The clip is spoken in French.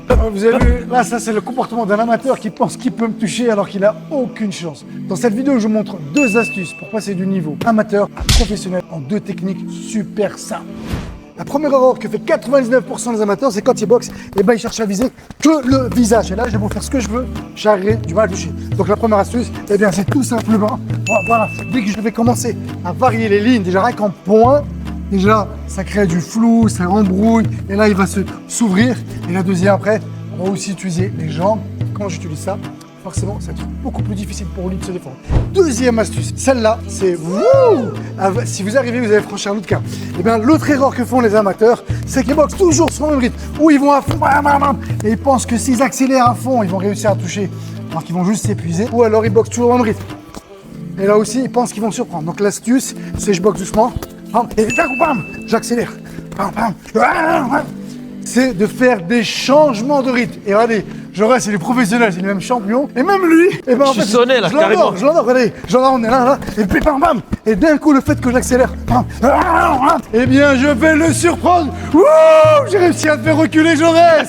Vous avez vu, là, ça c'est le comportement d'un amateur qui pense qu'il peut me toucher alors qu'il n'a aucune chance. Dans cette vidéo, je vous montre 2 astuces pour passer du niveau amateur à professionnel en 2 techniques super simples. La première erreur que fait 99% des amateurs, c'est quand ils boxent, et ben ils cherchent à viser que le visage. Et là, je vais vous faire ce que je veux, j'aurai du mal à toucher. Donc la première astuce, eh bien c'est tout simplement, voilà, dès que je vais commencer à varier les lignes, déjà rien qu'en point, déjà ça crée du flou, ça embrouille, et là il va s'ouvrir. Et la deuxième après, on va aussi utiliser les jambes. Quand j'utilise ça, forcément, ça va être beaucoup plus difficile pour lui de se défendre. Deuxième astuce, celle-là, c'est si vous arrivez, vous allez franchir un autre cap. Et bien, l'autre erreur que font les amateurs, c'est qu'ils boxent toujours sur le même rythme, où ils vont à fond, et ils pensent que s'ils accélèrent à fond, ils vont réussir à toucher, alors qu'ils vont juste s'épuiser, ou alors ils boxent toujours au même rythme. Et là aussi, ils pensent qu'ils vont surprendre. Donc l'astuce, c'est je boxe doucement, et d'un coup, bam, j'accélère. C'est de faire des changements de rythme. Et regardez, Jaurès, il est professionnel, c'est le même champion. Et même lui, et ben en fait, sonné là, carrément. Je l'endors, regardez. Genre on est là, et puis bam, bam. Et d'un coup, le fait que j'accélère, eh bien, je vais le surprendre. J'ai réussi à te faire reculer, Jaurès.